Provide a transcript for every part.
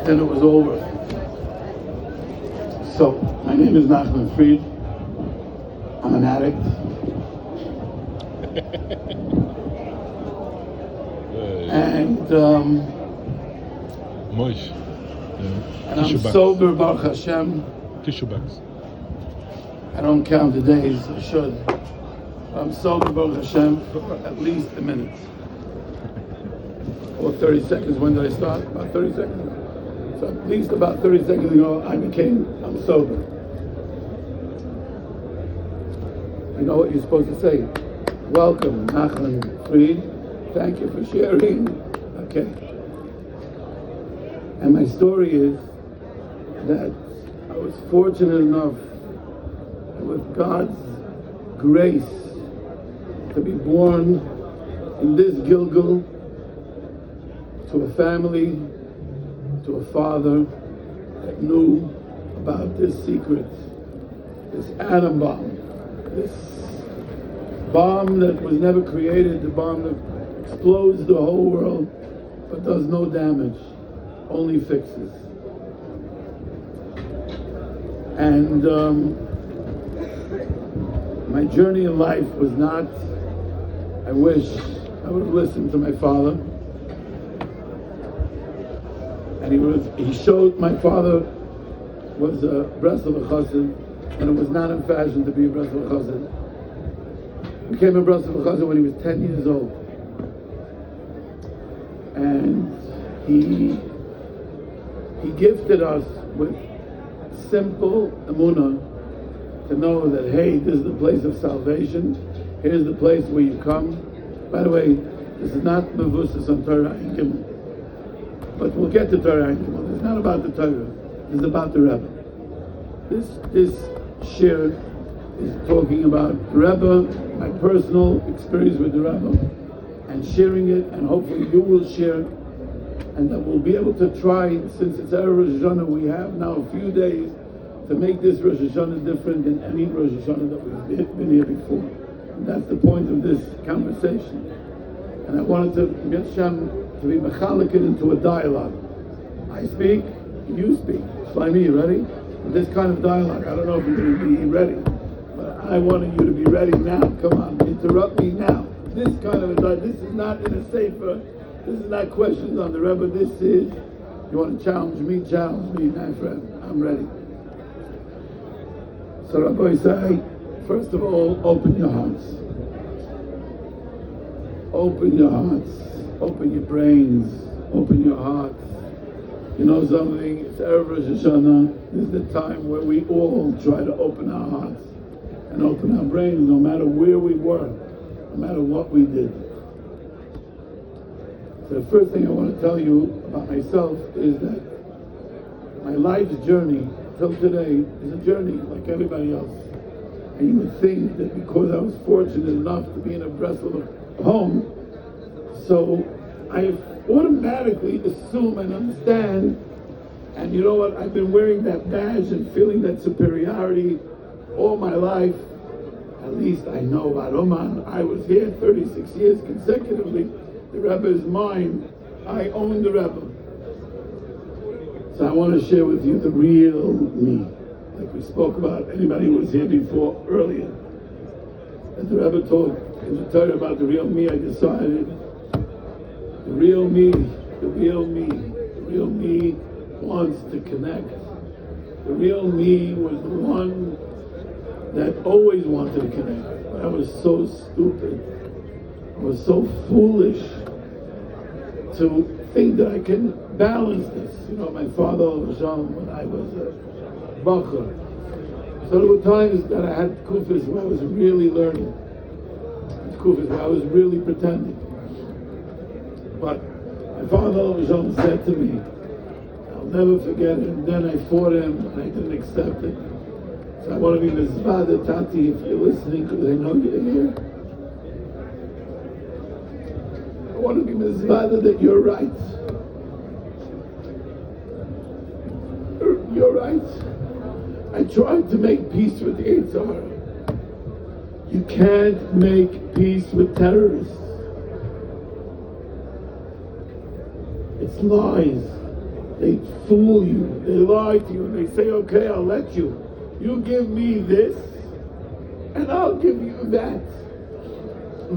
then it was over. So, my name is Nachman Fried. I'm an addict. And I'm sober, Baruch Hashem. Tissue bags. I don't count the days, I should. I'm sober, Baruch Hashem, for at least a minute. Or 30 seconds. When did I start? About 30 seconds. So at least about 30 seconds ago, I'm sober. You know what you're supposed to say? Welcome, Nachman Fried. Thank you for sharing. Okay. And my story is that I was fortunate enough, with God's grace, to be born in this Gilgul, to a family, to a father that knew about this secret, this atom bomb, this bomb that was never created, the bomb that explodes the whole world but does no damage, only fixes. And my journey in life was not, I wish I would have listened to my father. And he showed, my father was a Breslov Chassid, and it was not in fashion to be a Breslov Chassid. He became a Breslov Chassid when he was 10 years old. And he gifted us with simple emunah to know that, hey, this is the place of salvation. Here's the place where you come. By the way, this is not mevusas on Torah and Gimel. But we'll get to Torah and Gimel. It's not about the Torah. It's about the Rebbe. This shir is talking about the Rebbe, my personal experience with the Rebbe, and sharing it, and hopefully you will share, and that we'll be able to try, since it's Erev Rosh Hashanah, we have now a few days to make this Rosh Hashanah different than any Rosh Hashanah that we've been here before. And that's the point of this conversation. And I wanted to get Shem to be mechalik it into a dialogue. I speak, you speak. Shlomi, you ready? This kind of dialogue, I don't know if you're going to be ready, but I wanted you to be ready now. Come on, interrupt me now. This kind of a dialogue, this is not in a sefer, this is not questions on the Rebbe, this is, you want to challenge me, my friend, I'm ready. So Rabbi say, first of all, open your hearts. Open your hearts. Open your brains. Open your hearts. You know something? It's Erev Rosh Hashanah. This is the time where we all try to open our hearts and open our brains, no matter where we were, no matter what we did. So the first thing I want to tell you about myself is that my life's journey till today is a journey like everybody else. And you would think that because I was fortunate enough to be in a Breslov home, so I automatically assume and understand, and you know what, I've been wearing that badge and feeling that superiority all my life. At least I know about Uman. I was here 36 years consecutively. The Rebbe is mine. I own the Rebbe. So I want to share with you the real me, like we spoke about. Anybody who was here before earlier, as the Rebbe taught in the Torah about the real me, I decided the real me wants to connect. The real me was the one that always wanted to connect. But I was so stupid. I was so foolish to think that I can balance this. You know, my father, when I was a bacher, so there were times that I had kufis where I was really learning, kufis where I was really pretending. But my father said to me, I'll never forget it, and then I fought him and I didn't accept it. So I want to be Mizvada Tati if you're listening, because I know you're here. I want to be Mizvada that you're right. You're right. I tried to make peace with the Eitzar. You can't make peace with terrorists. It's lies. They fool you, they lie to you, and they say, okay, I'll let you. You give me this, and I'll give you that.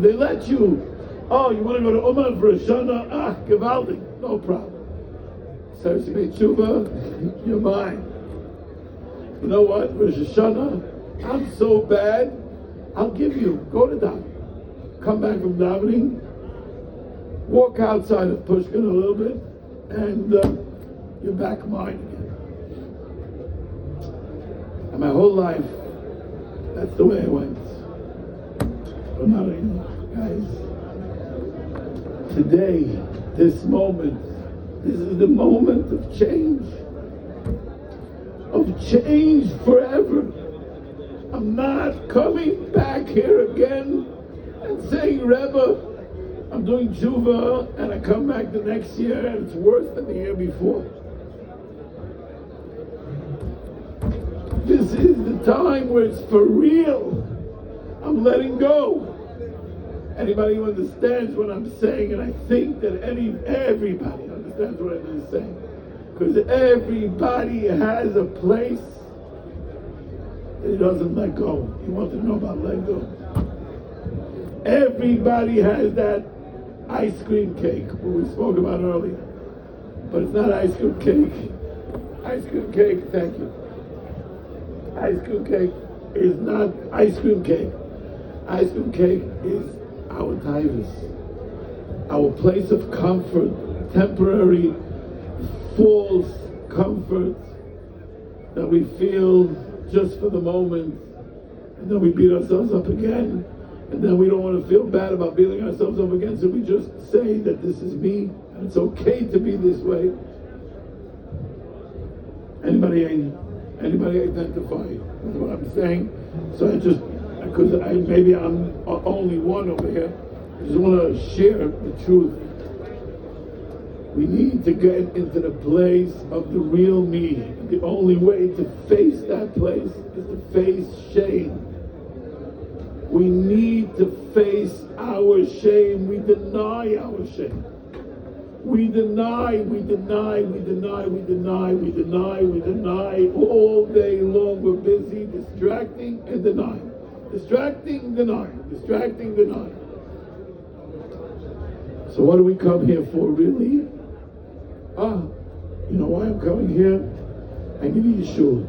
They let you. Oh, you want to go to Uman for a Shana? Ah, Givaldi, no problem. So you made tshuva, you're mine. You know what, Rosh Hashanah, I'm so bad, I'll give you. Go to davening. Come back from davening, walk outside of Pushkin a little bit, and you're back mine again. And my whole life, that's the way it went. But not anymore, guys. Today, this moment, this is the moment of change. Of change forever. I'm not coming back here again and saying, Rebbe, I'm doing tshuva, and I come back the next year and it's worse than the year before. This is the time where it's for real. I'm letting go. Anybody who understands what I'm saying, and I think that everybody understands what I'm saying, because everybody has a place that he doesn't let go. You want to know about letting go? Everybody has that ice cream cake, what we spoke about earlier. But it's not ice cream cake. Ice cream cake, thank you. Ice cream cake is not ice cream cake. Ice cream cake is our taivas, our place of comfort, temporary, false comfort that we feel just for the moment, and then we beat ourselves up again, and then we don't want to feel bad about beating ourselves up again, so we just say that this is me, and it's okay to be this way. Anybody identify with what I'm saying? So because maybe I'm only one over here, I just want to share the truth. We need to get into the place of the real me. The only way to face that place is to face shame. We need to face our shame. We deny our shame. We deny all day long. We're busy distracting and denying. Distracting, denying. So what do we come here for, really? You know why I'm coming here? I give you Yeshua.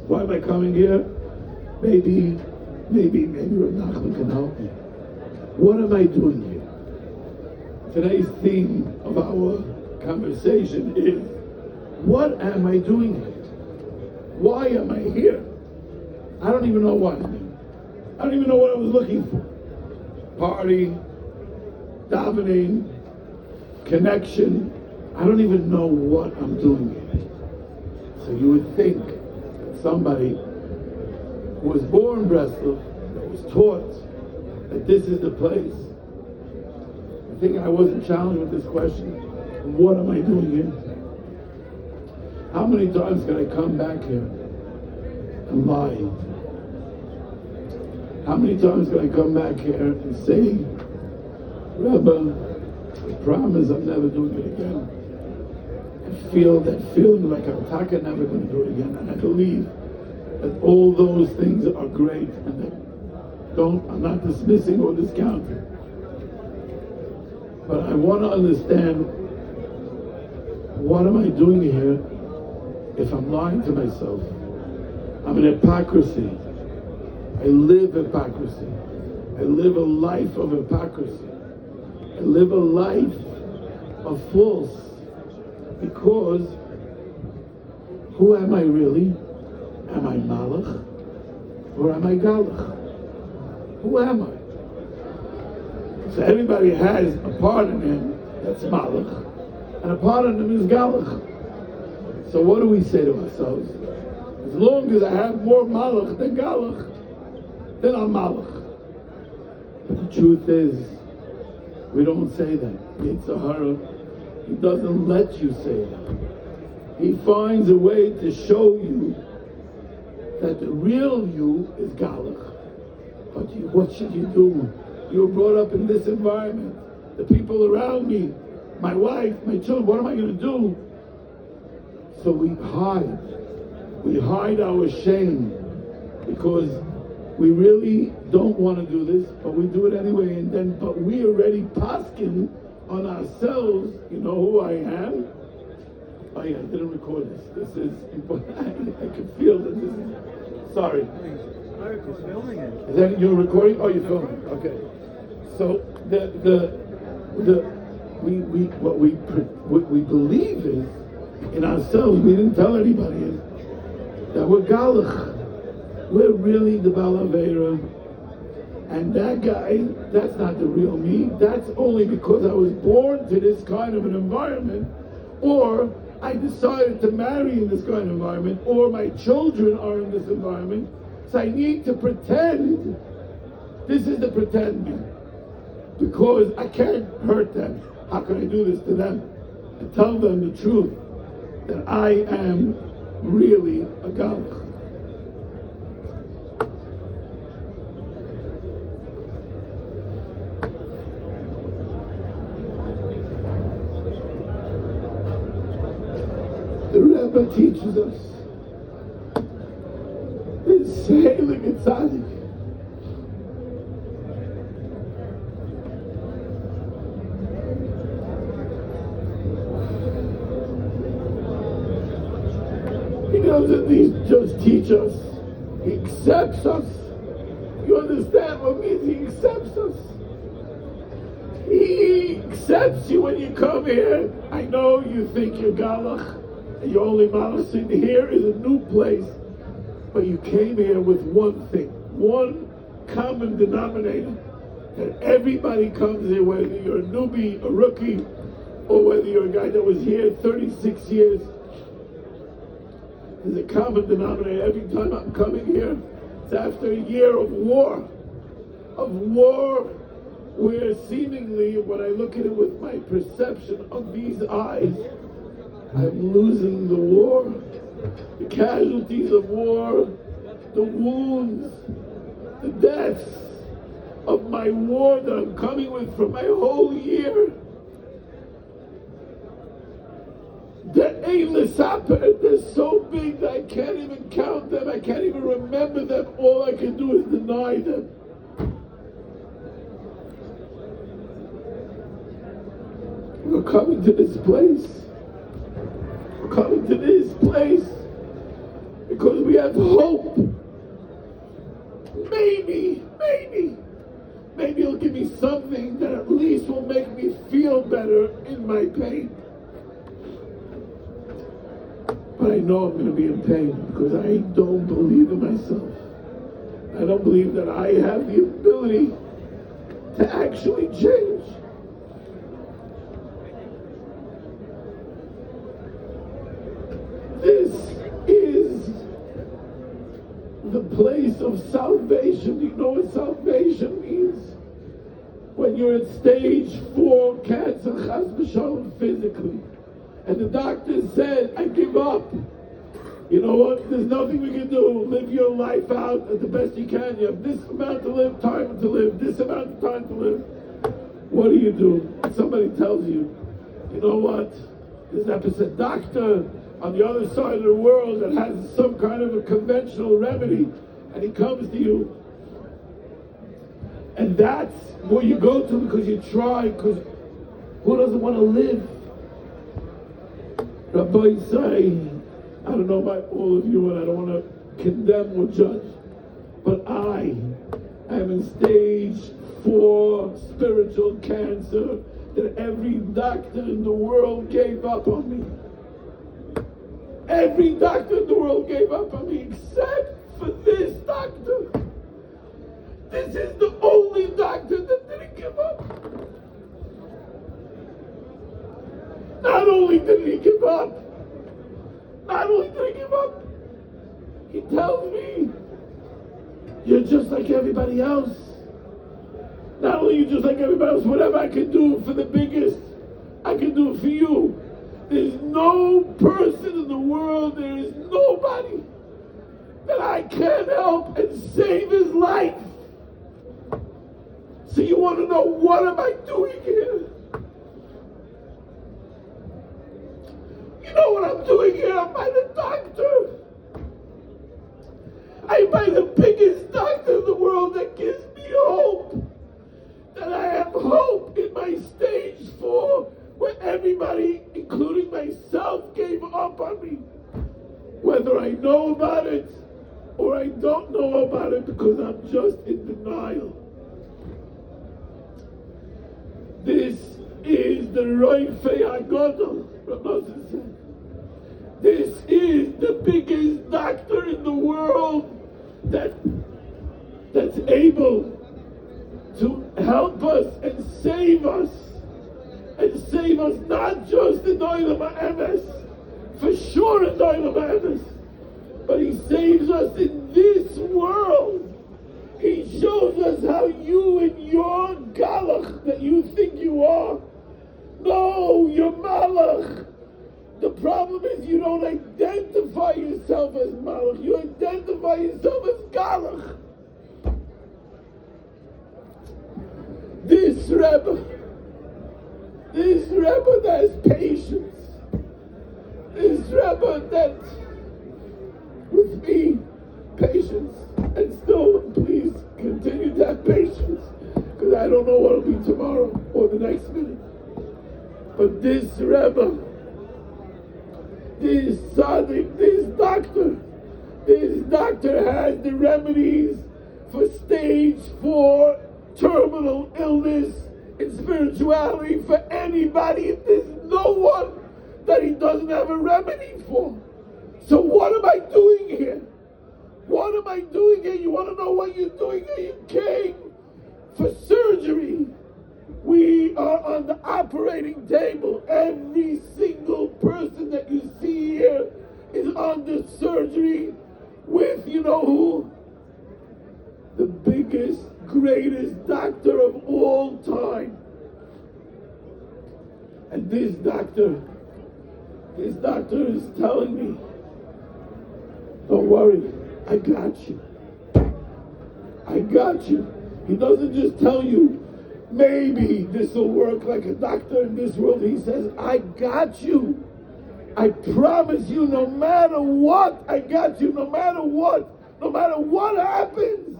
Why am I coming here? Maybe Rebbe Nachman can help me. What am I doing here? Today's theme of our conversation is, what am I doing here? Why am I here? I don't even know why I'm here. I don't even know what I was looking for. Party, davening, connection. I don't even know what I'm doing here. So you would think that somebody who was born in Breslov, that was taught that this is the place. I think I wasn't challenged with this question. What am I doing here? How many times can I come back here and lie? How many times can I come back here and say, Rebbe, I promise I'm never doing it again. I feel that feeling like I'm never going to do it again. And I believe that all those things are great, and that I'm not dismissing or discounting. But I want to understand, what am I doing here if I'm lying to myself? I'm in hypocrisy. I live hypocrisy. I live a life of hypocrisy. I live a life of false. Because who am I really? Am I Malach or am I Galach? Who am I? So everybody has a part in him that's Malach, and a part in him is Galach. So what do we say to ourselves? As long as I have more Malach than Galach, then I'm Malach. But the truth is, we don't say that. It's a horror. He doesn't let you say that. He finds a way to show you that the real you is Galach. But what should you do? You were brought up in this environment. The people around me, my wife, my children, what am I going to do? So we hide our shame because we really don't want to do this, but we do it anyway. But we already paskin on ourselves. You know who I am? Oh yeah, I didn't record this. This is important. I can feel that this is. Sorry. You're filming it. Is that you're recording? Oh, you're filming. Okay. So what we believe is in ourselves. We didn't tell anybody is that we're galach. We're really the Balavera. And that guy, that's not the real me. That's only because I was born to this kind of an environment, or I decided to marry in this kind of environment, or my children are in this environment. So I need to pretend. This is the pretend me. Because I can't hurt them. How can I do this to them? And tell them the truth that I am really a galach. The Rebbe teaches us this sadik and sadik. He doesn't just teach us, he accepts us. You understand what it means? He accepts us. He accepts you when you come here. I know you think you're galach. Your only malachim here is a new place, but you came here with one thing, one common denominator, that everybody comes here, whether you're a newbie, a rookie, or whether you're a guy that was here 36 years. There's a common denominator. Every time I'm coming here, it's after a year of war, where seemingly, when I look at it with my perception of these eyes, I'm losing the war, the casualties of war, the wounds, the deaths of my war that I'm coming with for my whole year. They're so big that I can't even count them, I can't even remember them. All I can do is deny them. We're coming to this place. Coming to this place because we have hope. Maybe it'll give me something that at least will make me feel better in my pain. But I know I'm going to be in pain because I don't believe in myself. I don't believe that I have the ability to actually change. This is the place of salvation. You know what salvation means? When you're at stage 4 cancer, chas v'shalom, physically, and the doctor said, I give up. You know what? There's nothing we can do. Live your life out at the best you can. You have this amount to live, time to live, this amount of time to live. What do? Somebody tells you, you know what? There's an episode doctor on the other side of the world that has some kind of a conventional remedy, and he comes to you, and that's where you go to because you try, because who doesn't want to live? Rabbi say, I don't know about all of you, and I don't want to condemn or judge, but I am in stage 4 spiritual cancer that every doctor in the world gave up on me. Every doctor in the world gave up on me except for this doctor. This is the only doctor that didn't give up. Not only did he give up, he tells me, you're just like everybody else. Not only are you just like everybody else, whatever I can do for the biggest, I can do it for you. There's no person in the world, there is nobody that I can help and save his life. So you want to know, what am I doing here? You know what I'm doing doing here? I'm by the doctor. I'm by the biggest doctor in the world that gives me hope. That I have hope in my stage 4, where everybody, including myself, gave up on me. Whether I know about it or I don't know about it, because I'm just in denial. This is the Roifei Agadol, Rabbosai said. This is the biggest doctor in the world that's able to help us and save us not just in Olam HaEmes, for sure in Olam HaEmes, but he saves us in this world. He shows us how you and your galach that you think you are, no, you're malach. The problem is you don't identify yourself as malach, you identify yourself as galach. This Rebbe that has patience, this Rebbe that with me, patience, and still please continue to have patience, because I don't know what it'll be tomorrow or the next minute. But this Rebbe, this sadik, this doctor has the remedies for stage 4 terminal illness in spirituality for anybody. There's no one that he doesn't have a remedy for. So what am I doing here? What am I doing here? You want to know what you're doing here? You came for surgery. We are on the operating table. Every single person that you see here is on the surgery with, you know who? The biggest, greatest doctor of all time. And this doctor is telling me, don't worry, I got you. I got you. He doesn't just tell you, maybe this will work like a doctor in this world. He says, I got you. I promise you, no matter what, I got you. No matter what happens.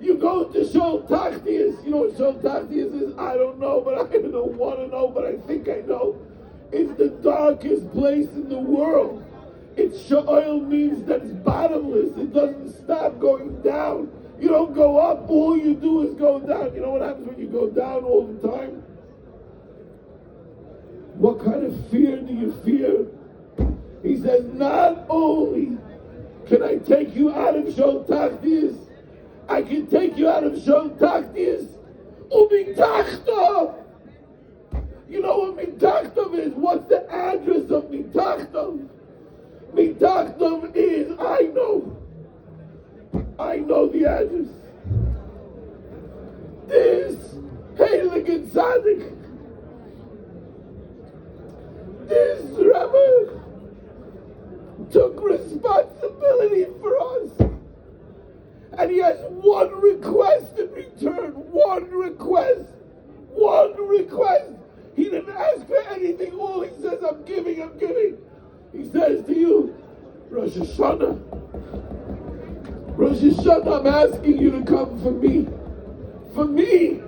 You go to Shol Tachtius. You know what Shol Tachtius is? I don't know, but I don't want to know, but I think I know. It's the darkest place in the world. It's Sha'ol means that it's bottomless. It doesn't stop going down. You don't go up, all you do is go down. You know what happens when you go down all the time? What kind of fear do you fear? He says, not only can I take you out of Shol Tachtius, I can take you out of Shol Tachtius, Umitachtav. You know what Mitachtav is? What's the address of Mitachtav? Mitachtav is, I know the address. This Heilige Sadik, this Rebbe took responsibility for us. And he has one request in return. One request. He didn't ask for anything. All he says, I'm giving. He says to you, Rosh Hashanah, I'm asking you to come for me. For me,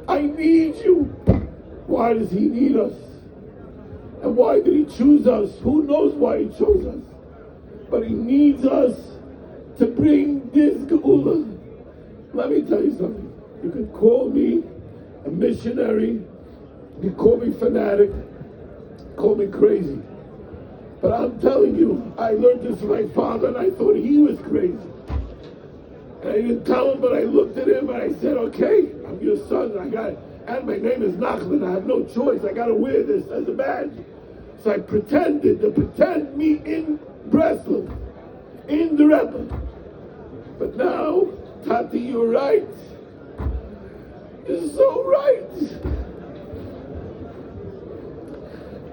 I need you. Why does he need us? And why did he choose us? Who knows why he chose us? But he needs us to bring this geula. Let me tell you something. You could call me a missionary, you could call me fanatic, call me crazy. But I'm telling you, I learned this from my father and I thought he was crazy. And I didn't tell him, but I looked at him and I said, okay, I'm your son, I got it. And my name is Nachman, I have no choice, I gotta wear this as a badge. So I pretended to pretend me in Breslov, in the Rebbe. But now, Tati, you're right. You're so right.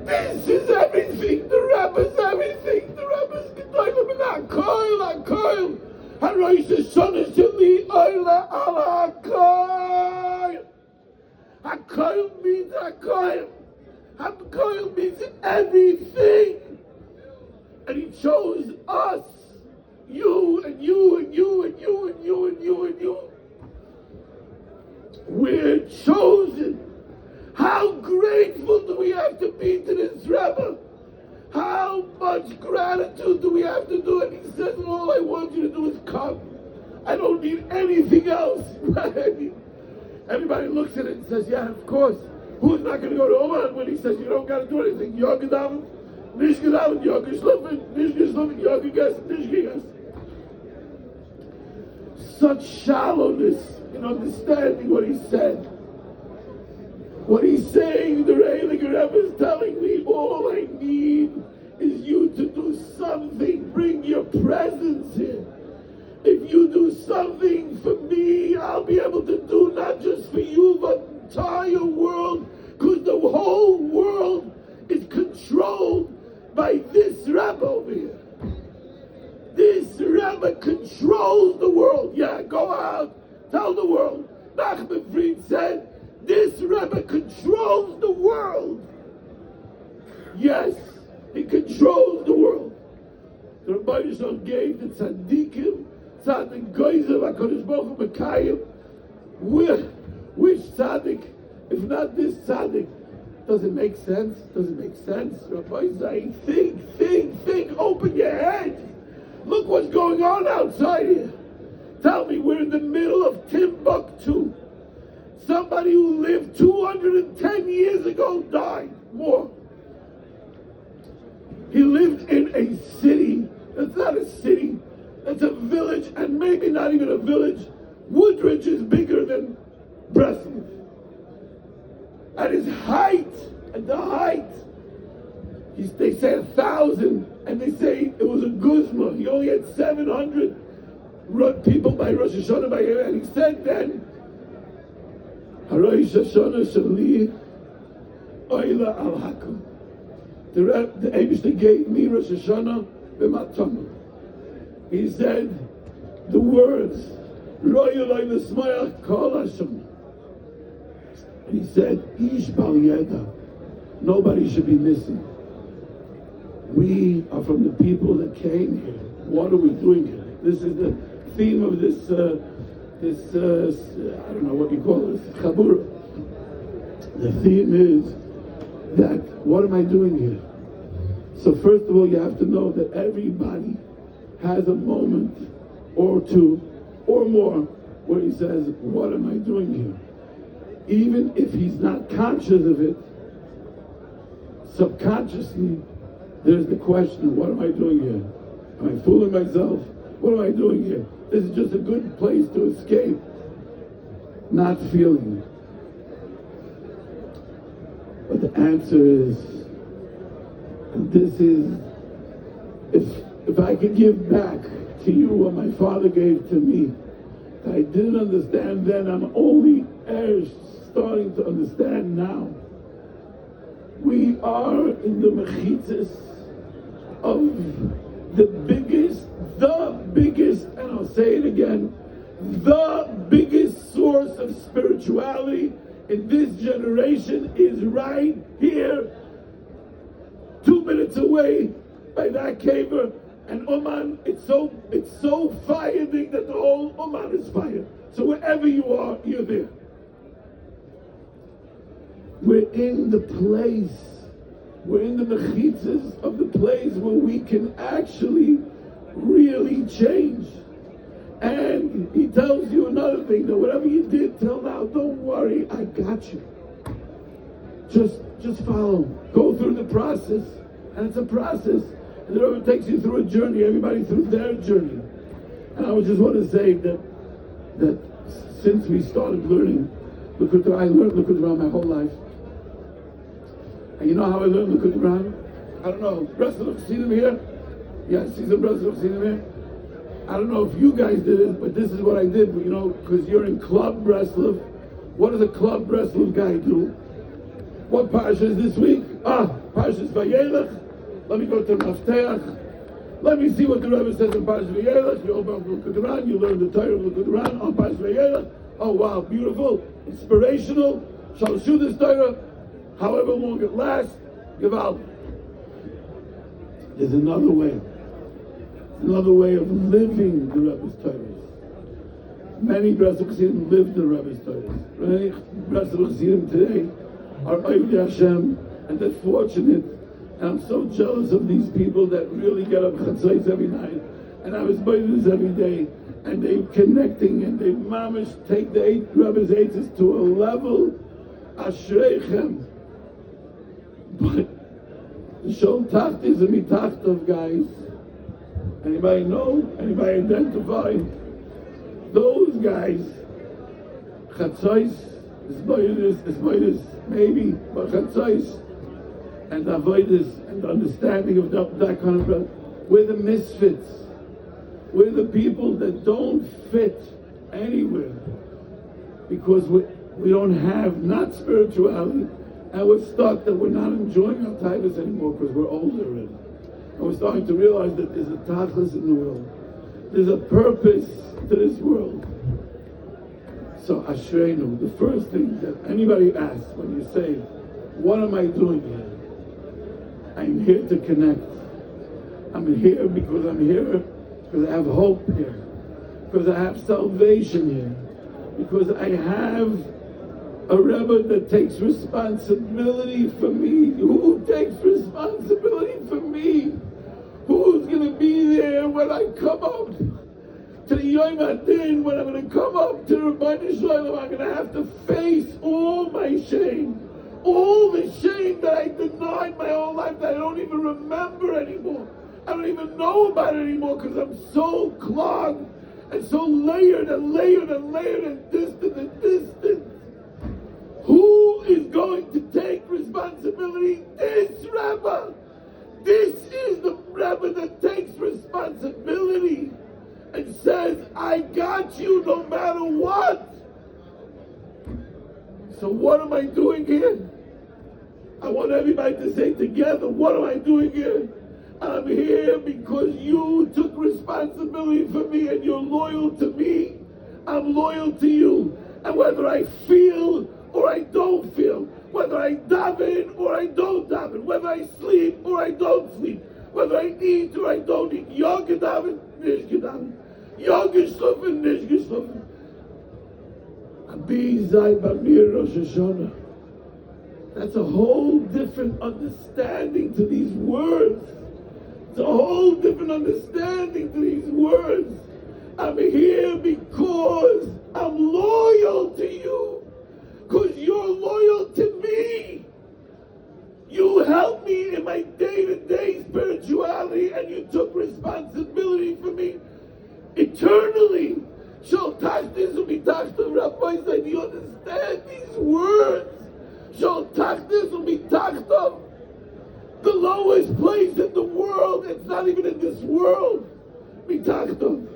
This is everything. The Rebbe's everything. The Rebbe's gedolim in HaKoil. HaRosh Hashanah Sheli Oila Ala HaKoil. HaKoil means HaKoil. HaKoil means everything. And he chose us. You and you and you and you and you and you and you. We're chosen. How grateful do we have to be to this Rebbe? How much gratitude do we have to do? And he says, all I want you to do is come. I don't need anything else. Everybody looks at it and says, yeah, of course. Who's not going to go to Uman when he says you don't got to do anything? Yoga down, Nishka down, Yoga Shluffin, Nishka Shluffin, Yoga Gas, Nishka Gas. Such shallowness in understanding what he said. What he's saying, the Rebbe is telling me, all I need is you to do something. Bring your presence here. If you do something for me, I'll be able to do not just for you, but the entire world, because the whole world is controlled by this Rebbe over here. This Rebbe controls the world. Yeah, go out, tell the world. Nachman Fried said, this Rebbe controls the world. Yes, he controls the world. The Rebbe gave the tzadikim, sadik goyzev, HaKadosh Baruch Hu Mekayim. Which sadik, if not this sadik? Does it make sense? Does it make sense? Rabbi saying, think, open your head. Look what's going on outside here. Tell me, we're in the middle of Timbuktu. Somebody who lived 210 years ago died. More. He lived in a city. That's not a city. That's a village, and maybe not even a village. Woodridge is bigger than Breslov. At his height, they say 1,000, and they say it was a guzma. He only had 700 people by Rosh Hashanah by him, and he said then, Rosh Hashanah Shali Oila Al Hakum. The Eibishter gave me Rosh Hashanah b'matama. He said the words Royal Oila Smayach Kol Hashem. And he said, Ish Bal Yeda. Nobody should be missing. We are from the people that came here. What are we doing here? This is the theme of this I don't know what you call this, Chabura. The theme is that, what am I doing here? So first of all, you have to know that everybody has a moment or two or more where he says, what am I doing here? Even if he's not conscious of it, subconsciously, there's the question, what am I doing here? Am I fooling myself? What am I doing here? This is just a good place to escape not feeling it. But the answer is, and this is, if I could give back to you what my father gave to me, that I didn't understand then, I'm only starting to understand now. We are in the mechitzas of the biggest, and I'll say it again, the biggest source of spirituality in this generation is right here, 2 minutes away by that caver. And Uman, it's so firing that the whole Uman is fired. So wherever you are, you're there. We're in the place. We're in the mechitzas of the place where we can actually really change. And he tells you another thing, that whatever you did till now, don't worry, I got you. Just follow. Go through the process. And it's a process. And the Rebbe takes you through a journey, everybody through their journey. And I would just want to say that since we started learning Likkutei Torah, I learned Likkutei Torah my whole life. And you know how I learned Likkutei Torah? I don't know, Breslov, seen him here? Yes, he's in Breslov, seen him here? I don't know if you guys did it, but this is what I did, you know, because you're in Club Breslov. What does a Club Breslov guy do? What parsha is this week? Parshas Vayelech. Let me go to Mafteach. Let me see what the Rebbe says in Parshas Vayelech. You open up Likkutei Torah, you learn the Torah of Likkutei Torah on Parshas Vayelech. Oh wow, beautiful, inspirational. Shalshu this Torah, however long it lasts, Gewaldig. There's another way. Another way of living the Rebbe's Torah. Many Bresel Chassidim live the Rebbe's Torah. Many Bresel Chassidim today are Ovdei Hashem, and they're fortunate. And I'm so jealous of these people that really get up chatzos every night and have his every day, and they're connecting, and they mamish take the Rebbe's eights to a level ashreichem. But the shol tacht is a mitacht of guys. Anybody know? Anybody identify? Those guys, chatzos, is maybe, but chatzos and avoidance and understanding of that kind of stuff. We're the misfits. We're the people that don't fit anywhere because we don't have not spirituality, and we're stuck that we're not enjoying our titles anymore because we're older already. And we're starting to realize that there's a tachlis in the world. There's a purpose to this world. So Ashreinu, the first thing that anybody asks when you say, what am I doing here? I'm here to connect. I'm here because I have hope here. Because I have salvation here. Because I have a Rebbe that takes responsibility for me. Who takes responsibility for me? Who's going to be there when I come up to the Yom Hadin, when I'm going to come up to the Rebbeinu Shalom? I'm going to have to face all my shame. All the shame that I denied my whole life, that I don't even remember anymore. I don't even know about it anymore because I'm so clogged and so layered and layered and layered and distant and distant. Who is going to take responsibility? This Rebbe. This is the Rebbe that takes responsibility and says, I got you no matter what. So what am I doing here? I want everybody to say together, what am I doing here? I'm here because you took responsibility for me and you're loyal to me. I'm loyal to you. And whether I feel or I don't feel, whether I daven or I don't daven, whether I sleep or I don't sleep, whether I eat or I don't eat, Yom gedaven, nish gedaven, Yom geschlafen, nish geschlafen. Abi zay b'mir Rosh Hashanah. That's a whole different understanding to these words. It's a whole different understanding to these words. I'm here because I'm loyal to you. Because you're loyal to me. You help me in my day-to-day spirituality, and you took responsibility for me eternally. Shall tachtis will be tachtis. Rabbi said, you understand these words? Shall tachtis will be tachtis. The lowest place in the world. It's not even in this world. Be tachtis.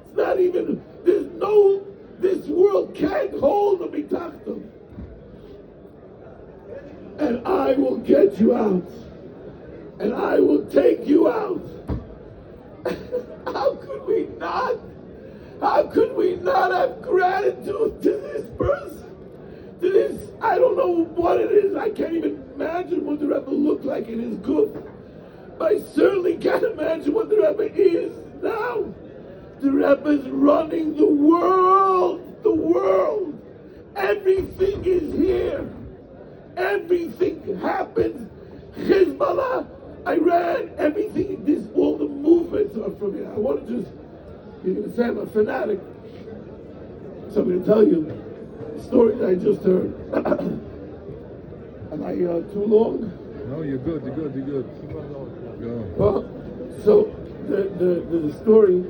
It's not even. There's no. This world can't hold a bitachton. And I will get you out. And I will take you out. How could we not? How could we not have gratitude to this person? To this, I don't know what it is. I can't even imagine what the Rebbe looked like in his guf. But I certainly can't imagine what the Rebbe is now. The Rebbe is running the world. The world. Everything is here. Everything happens. Hezbollah, Iran, everything, this, all the movements are from here. I want to just, you're going to say I'm a fanatic. So I'm going to tell you the story that I just heard. Am I too long? No, you're good, you're good. Go. Well, so the story,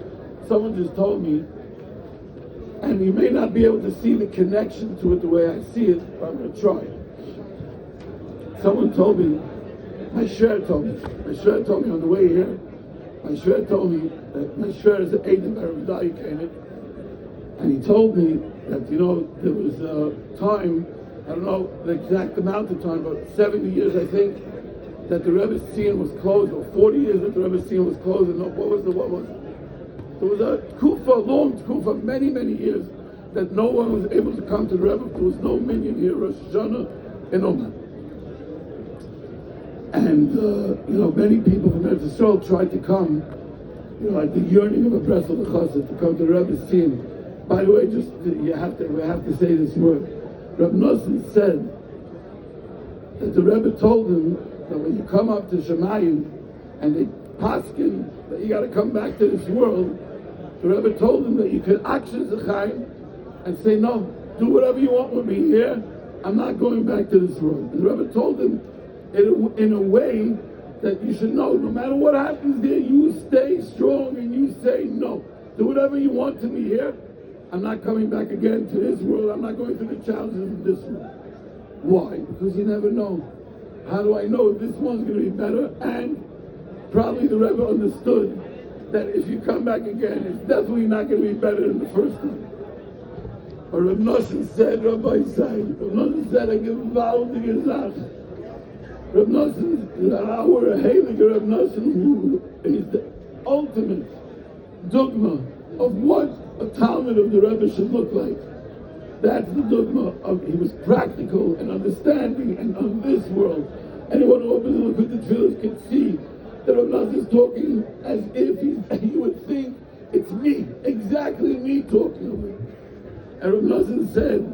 someone just told me, and you may not be able to see the connection to it the way I see it, but I'm going to try it. Someone told me, my shver told me on the way here, my shver told me that my shver is an Eidim Erev Dayikanet, and he told me that, you know, there was a time, I don't know the exact amount of time, but 70 years I think, that the Rebbe's scene was closed, or 40 years that the Rebbe's scene was closed, and what was it? There was a kufa, long kufa, many years, that no one was able to come to the Rebbe. There was no minyan here, Rosh Hashanah in Uman. And, many people from Eretz Yisrael tried to come, like the yearning of a Bresel Chassid to come to the Rebbe's scene. By the way, we have to say this word. Reb Nosson said that the Rebbe told him that when you come up to Shemayim and they paskin that you got to come back to this world, the Rebbe told him that you could action Zechayim and say, no, do whatever you want with me here. I'm not going back to this world. And the Rebbe told him in a way that you should know, no matter what happens there, you stay strong and you say, no, do whatever you want to me here. I'm not coming back again to this world. I'm not going through the challenges of this world. Why? Because you never know. How do I know this one's going to be better? And probably the Rebbe understood that if you come back again, it's definitely not going to be better than the first one. But Reb Nosson said, Rabbi Said, Reb Nosson said, I give a vow to Gezach. Reb Nosson, our Heiliger Reb Nosson, who is the ultimate dogma of what a Talmud of the Rebbe should look like. That's the dogma of, he was practical and understanding and on this world. Anyone who opens and looks at the tefillahs can see that Reb Nosson is talking as if you would think it's me, exactly me talking of it. And Reb Nosson said,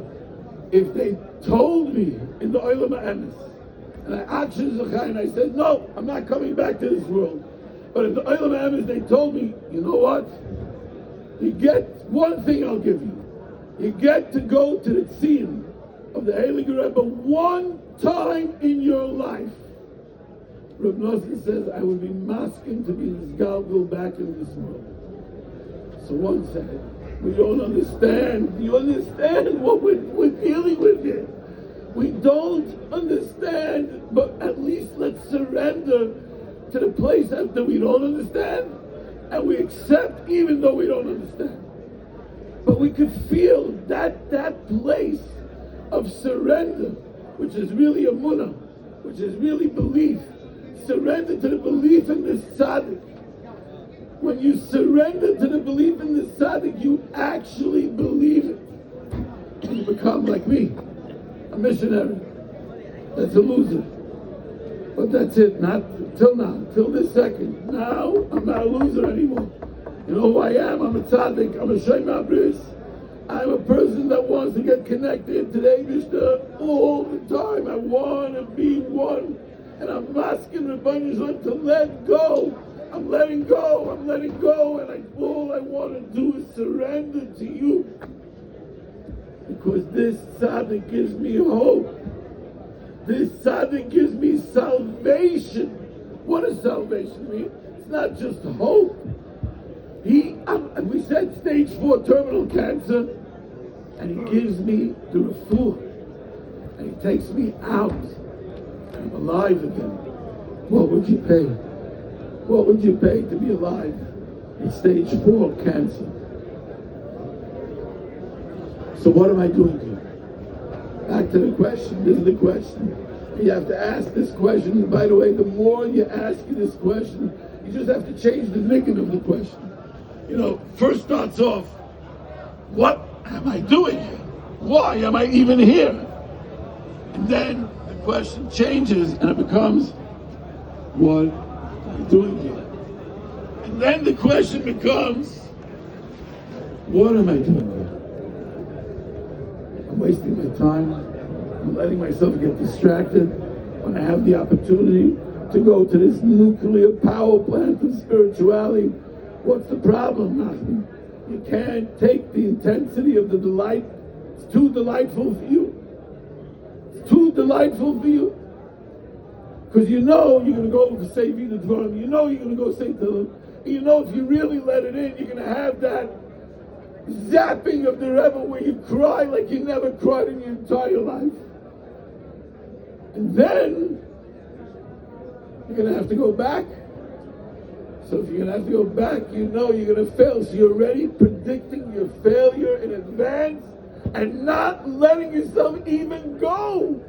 if they told me in the Olam HaEmes, and I actioned Zechai, and I said, no, I'm not coming back to this world. But in the Olam HaEmes, they told me, you know what? You get one thing I'll give you. You get to go to the scene of the Heiliger Rebbe one time in your life. Reb Nosson says, I would be masking to be this galgal back in this world. So one said, we don't understand. Do you understand what we're dealing with here? We don't understand, but at least let's surrender to the place after we don't understand, and we accept even though we don't understand. But we could feel that place of surrender, which is really emunah, which is really belief. Surrender to the belief in this sadik. When you surrender to the belief in this sadik, you actually believe it. And you become like me, a missionary. That's a loser. But that's it, not till now, till this second. Now, I'm not a loser anymore. You know who I am? I'm a tzaddik, I'm a Shema Bris. I'm a person that wants to get connected to the Eibishter all the time. I want to be one. And I'm asking Rebbe Yisrael to let go. I'm letting go, and all I want to do is surrender to you. Because this tzaddik gives me hope. This tzaddik gives me salvation. What does salvation mean? It's not just hope. We said stage 4 terminal cancer, and he gives me the refuah, and he takes me out, and I'm alive again. What would you pay? What would you pay to be alive in stage 4 cancer? So what am I doing here? Back to the question. This is the question. You have to ask this question. And by the way, the more you ask this question, you just have to change the niggin of the question. First starts off, what am I doing here? Why am I even here? And then the question changes and it becomes, what am I doing here? And then the question becomes, what am I doing here? I'm wasting my time. I'm letting myself get distracted when I have the opportunity to go to this nuclear power plant of spirituality. What's the problem, Nachman? You can't take the intensity of the delight. It's too delightful for you. It's too delightful for you. Because you know you're going to go for say Vida Dvarim. You know you're going to go say Tehillim. And you know if you really let it in, you're going to have that zapping of the Rebbe where you cry like you never cried in your entire life. And then you're going to have to go back. So if you're going to have to go back, you know you're going to fail. So you're already predicting your failure in advance and not letting yourself even go.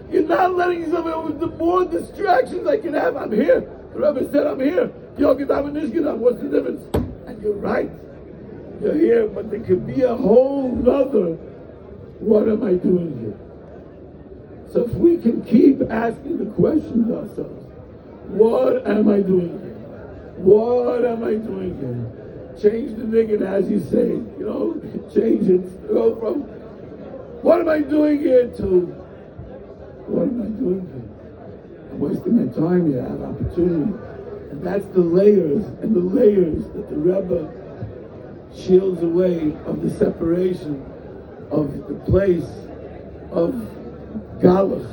You're not letting yourself go. The more distractions I can have, I'm here. The Rebbe said, I'm here. Yogadam and Nishgadam, what's the difference? And you're right. You're here, but there could be a whole nother, what am I doing here? So if we can keep asking the questions ourselves, what am I doing here? What am I doing here? Change the niggin, as you say, change it. Go from what am I doing here to what am I doing here? I'm wasting my time here. I have opportunity. And that's the layers and the layers that the Rebbe shields away of the separation of the place of Galach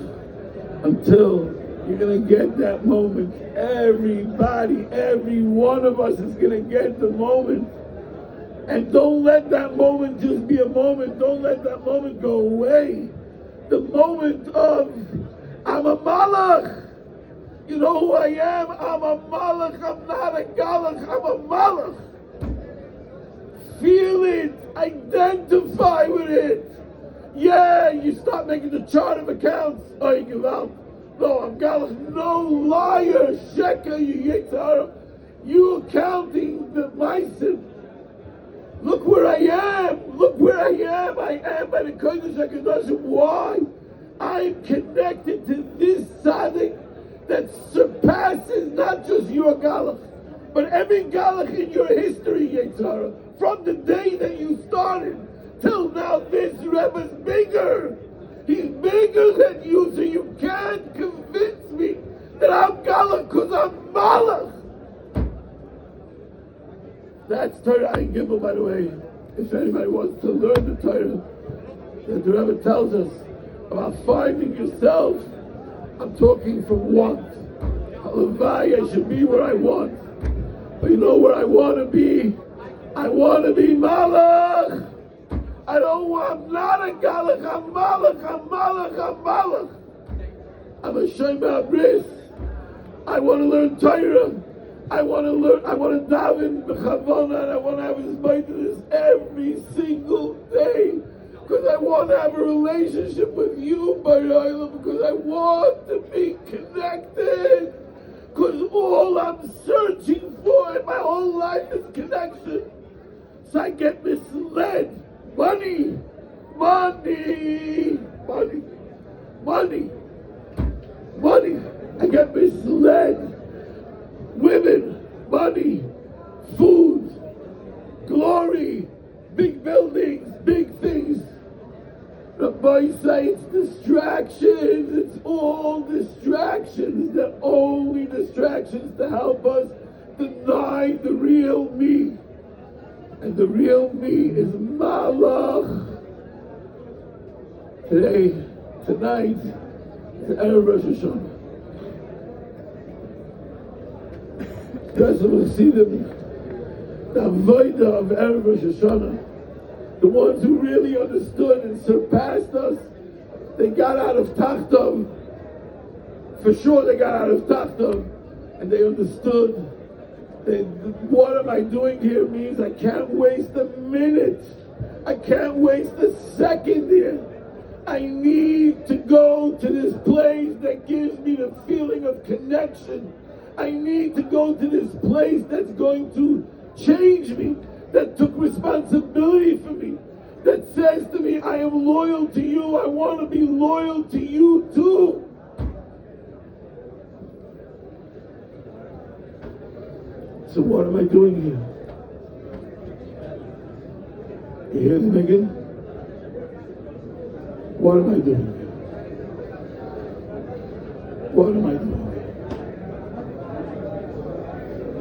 until you're going to get that moment. Everybody, every one of us is going to get the moment. And don't let that moment just be a moment. Don't let that moment go away. The moment of, I'm a malach. You know who I am? I'm a malach. I'm not a galach. I'm a malach. Feel it. Identify with it. Yeah, you start making the chart of accounts. Oh, you give out. No, I'm galach. No, liar. Sheker, you yitzhara. You counting the meisim. Look where I am. Look where I am. I am by the Kodesh HaKadoshim. Why? I'm connected to this sadik that surpasses not just your galach, but every galach in your history, Yetzirah. From the day that you started till now, this Rebbe's bigger. He's bigger than you, so you can't convince me that I'm galach because I'm malach. That's Torah Ein Gimel, by the way. If anybody wants to learn the Torah, that the Rebbe tells us about finding yourself, I'm talking from want. Halavai, I should be where I want. But you know where I want to be? I want to be malach. I'm not a galach, I'm malach, I'm malach, I'm malach. I'm a shema bris. I want to learn Torah. I want to daven b'chavona, and I want to have his mind to this every single day. Because I want to have a relationship with you, B'Rayla, because I want to be connected. Because all I'm searching for in my whole life is connection. So I get misled. Money. I get misled. Women, money, food, glory, big buildings, big things. Rabbi say it's distractions. It's all distractions. They're only distractions to help us deny the real me. And the real me is malach. Tonight, is Erev Rosh Hashanah. That's what we see them, the avodah of Erev Rosh Hashanah, the ones who really understood and surpassed us. They got out of Tachtav. For sure they got out of Tachtav, and they understood that what am I doing here means I can't waste a minute. I can't waste a second here. I need to go to this place that gives me the feeling of connection. I need to go to this place that's going to change me, that took responsibility for me, that says to me, I am loyal to you, I want to be loyal to you too. So what am I doing here? You hear me again? What am I doing here? What am I doing?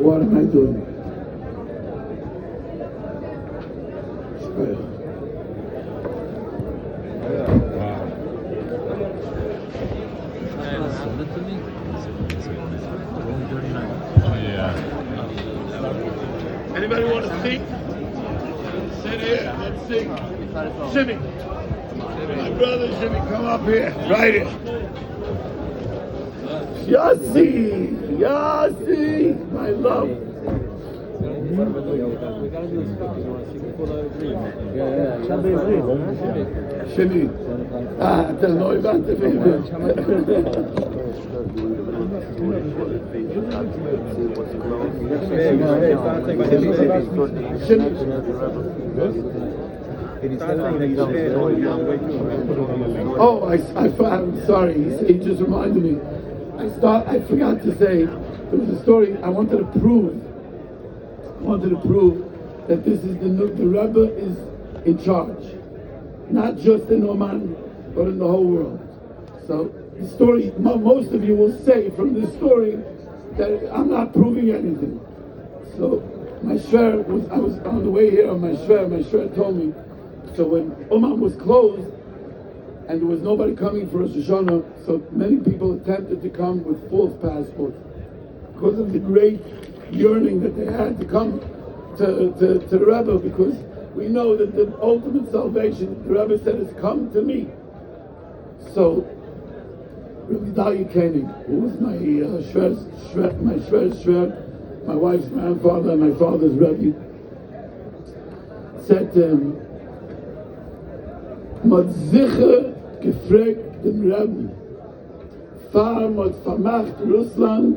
What am I doing? Anybody want to sing? Sit here, let's sing. Shimmy. My brother Shimmy, come up here. Right here. Yossi, my love. Shimmy. אתה לא הבנת בעברית. Oh, I'm sorry. He just reminded me. I forgot to say there was a story I wanted to prove. That this is the Rebbe is in charge, not just in Uman, but in the whole world. So the story, most of you will say from this story that I'm not proving anything. So my shver I was on the way here on my shver told me, so when Uman was closed and there was nobody coming for Rosh Hashanah, so many people attempted to come with false passports because of the great yearning that they had to come to the Rebbe, because we know that the ultimate salvation, the Rebbe said, is come to me. So Rebbe Dalia Koenig, who was my shver, my wife's grandfather and my father's Rebbe, said to him, "Mod sicher gefragt dem Rebbe, fahr mod vermacht Russland,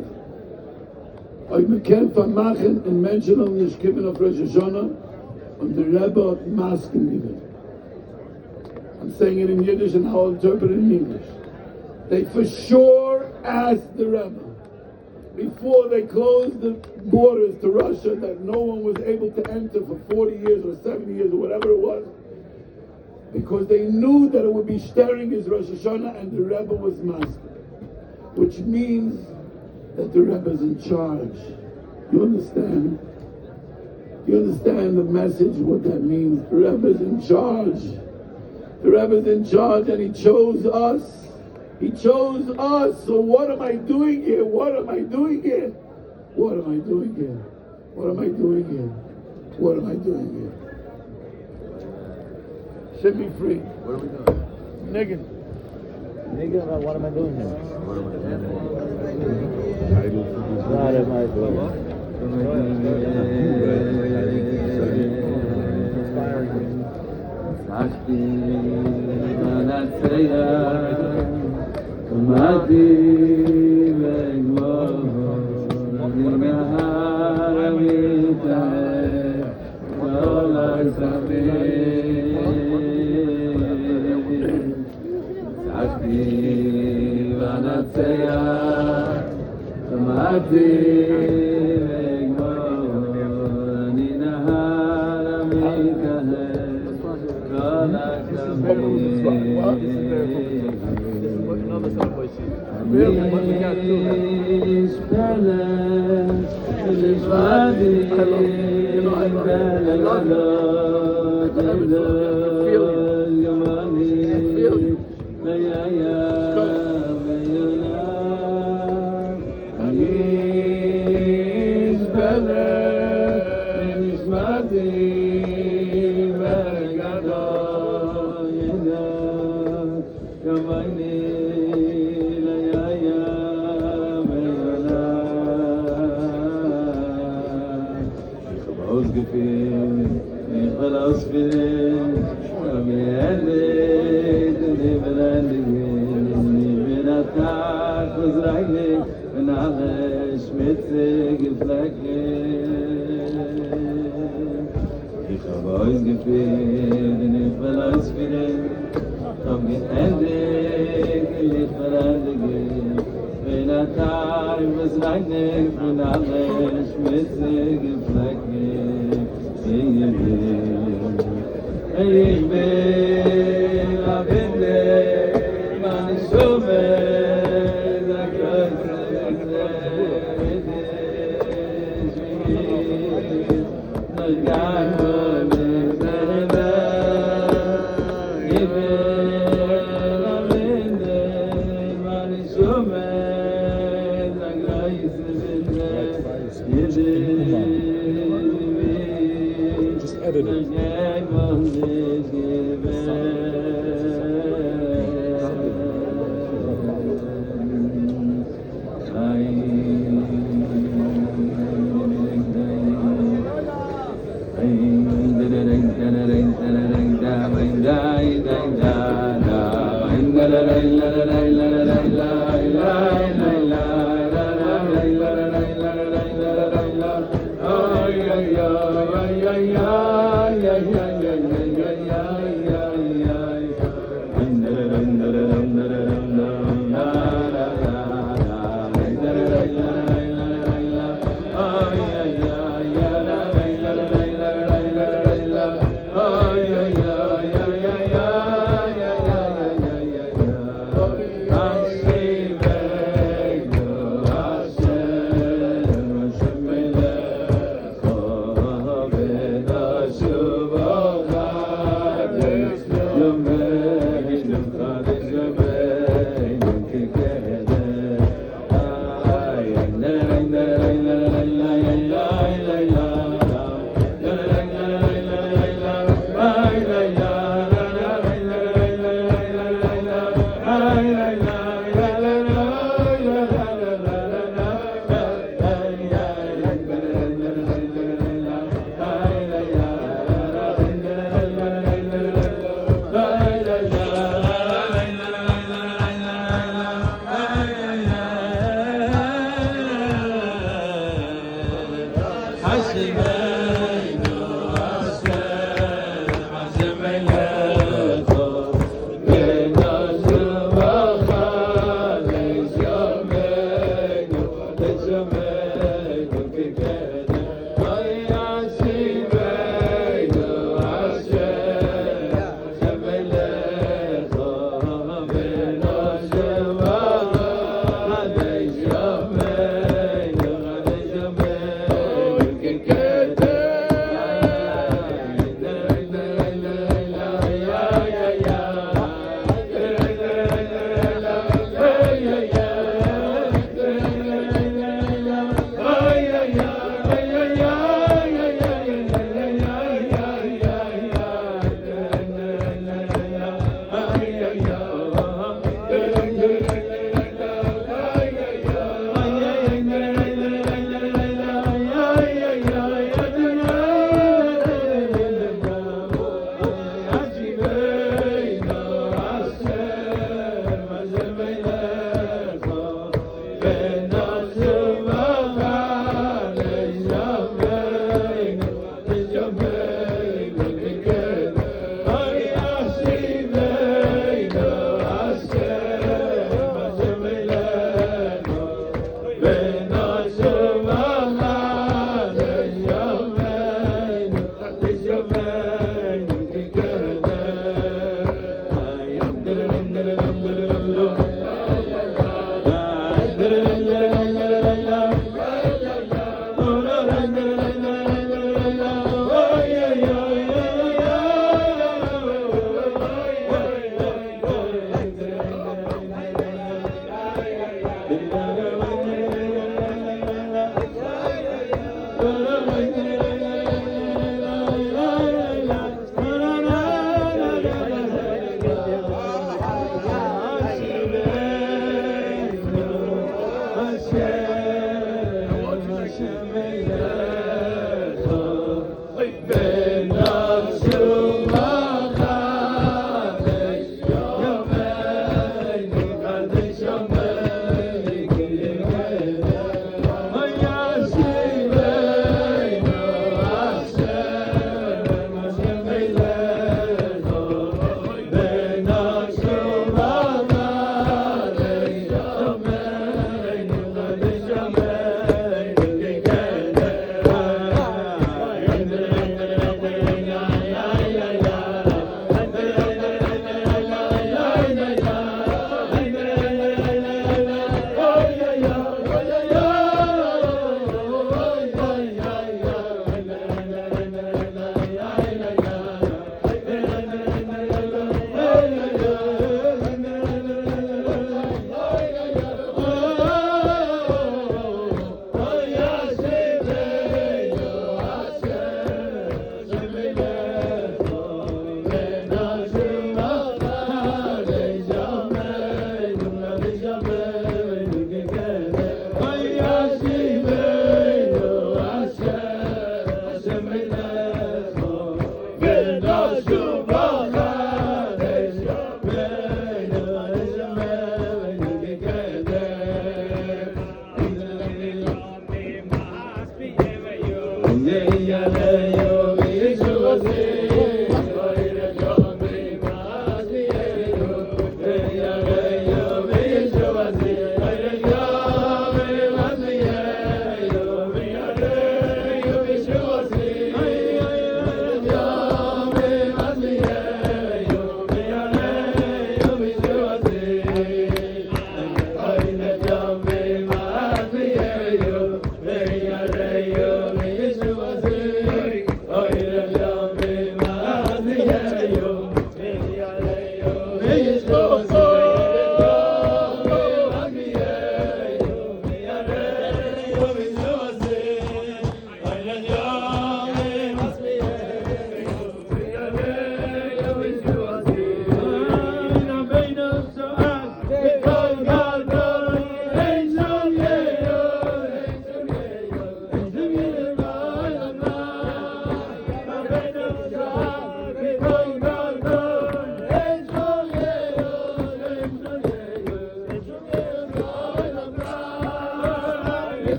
euch man kann vermachen in Menschen und nicht kommen auf Rosh Hashanah, und der Rebbe hat Masken gegeben." I'm saying it in Yiddish and I'll interpret it in English. They for sure asked the Rebbe, before they closed the borders to Russia, that no one was able to enter for 40 years or 70 years or whatever it was, because they knew that it would be staring his Rosh Hashanah and the Rebbe was masked, which means that the Rebbe is in charge. You understand? You understand the message, what that means? The Rebbe is in charge. The Rebbe is in charge, and he chose us. He chose us. So what am I doing here? What am I doing here? What am I doing here? What am I doing here? What am I doing here? Set me free. What are we doing? Nigga, what am I doing here? What am I doing?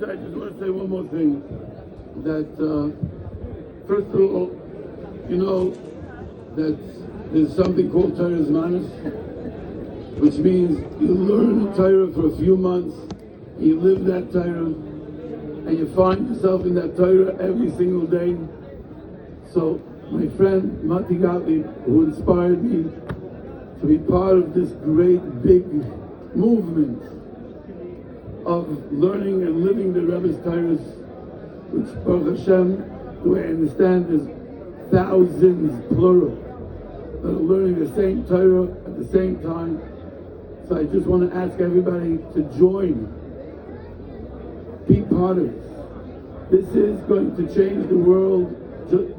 I just want to say one more thing. That first of all, you know that there's something called Torah's Manas, which means you learn the Torah for a few months, you live that Torah, and you find yourself in that Torah every single day. So my friend Mati Gottlieb, who inspired me to be part of this great big movement of learning and living the Rebbe's Torahs, which Baruch Hashem, the way I understand, is thousands plural that are learning the same Torah at the same time. So I just want to ask everybody to join, be part of it. This is going to change the world,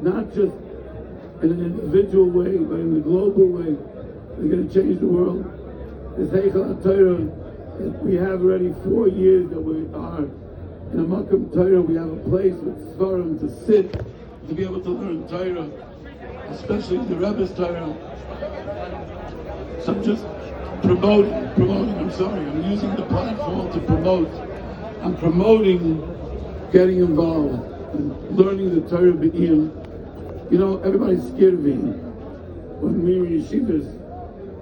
not just in an individual way, but in the global way. It's going to change the world. This Heichal HaTorah, we have already 4 years that we are in a Makam Torah. We have a place with Svarim to sit, to be able to learn Torah, especially the Rebbe's Torah. So I'm just promoting, I'm using the platform to promote. I'm promoting getting involved in learning the Torah B'Iyam. You know, everybody's scared of Iyam. When we were in yeshivas,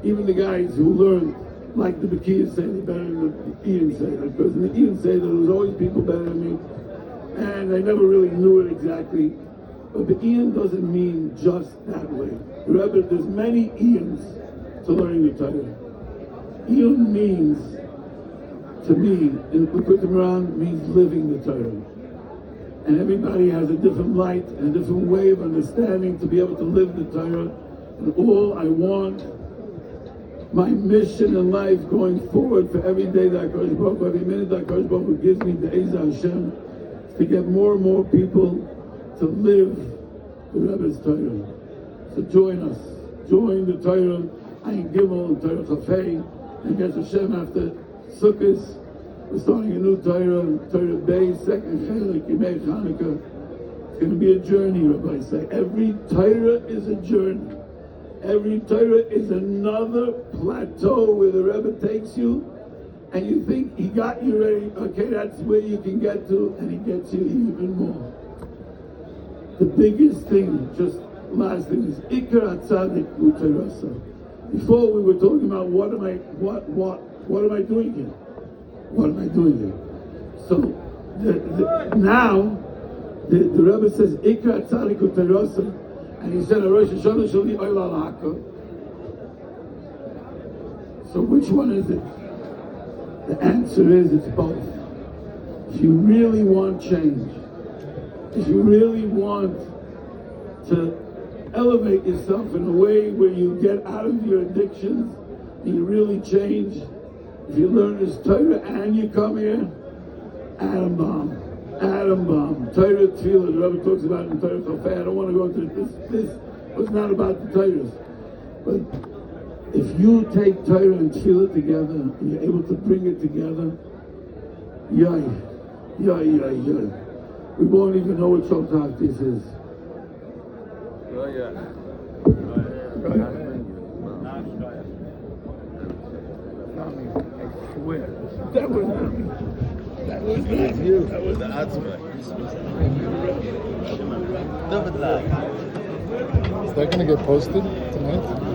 even the guys who learned, like the Bekiyah say, they're better than the Ian say. Because in the Ian say, there was always people better than me, and I never really knew it exactly. But the Ian doesn't mean just that way. Rebbe, there's many Ians to learning the Torah. Ian means, to me, in Likud Moran, means living the Torah. And everybody has a different light and a different way of understanding to be able to live the Torah. And all I want, my mission in life going forward for every day that HaKadosh Baruch Hu, every minute that HaKadosh Baruch Hu gives me, Be'ezah Hashem, is to get more and more people to live the Rebbe's Torah. So join us. Join the Torah, Ayin Gimel, Torah Chafei, and Yes Hashem after Sukkot. We're starting a new Torah, Torah Bay, second Chelik, Yimei Chanukah. It's going to be a journey, Rabbi say. Every Torah is a journey. Every Torah is another plateau where the Rebbe takes you, and you think he got you ready. Okay, that's where you can get to, and he gets you even more. The biggest thing, just last thing, is Ikar sadik u'terasa. Before we were talking about what am I doing here? What am I doing here? So now the Rebbe says Ikar sadik u'terasa. And he said, Rosh Hashanah shall be Oil al-Haka. So which one is it? The answer is it's both. If you really want change, if you really want to elevate yourself in a way where you get out of your addictions and you really change, if you learn this Torah and you come here, atom bomb. Torah Tefillah, the Rebbe talks about it in Torah Chafei. I don't want to go into this. This was not about the Torahs. But if you take Torah and Tefillah together, and you're able to bring it together, yay. We won't even know what Shabbat this is. Oh, yeah. I swear. That was not me. That was not you. That was not Is that going to get posted tonight?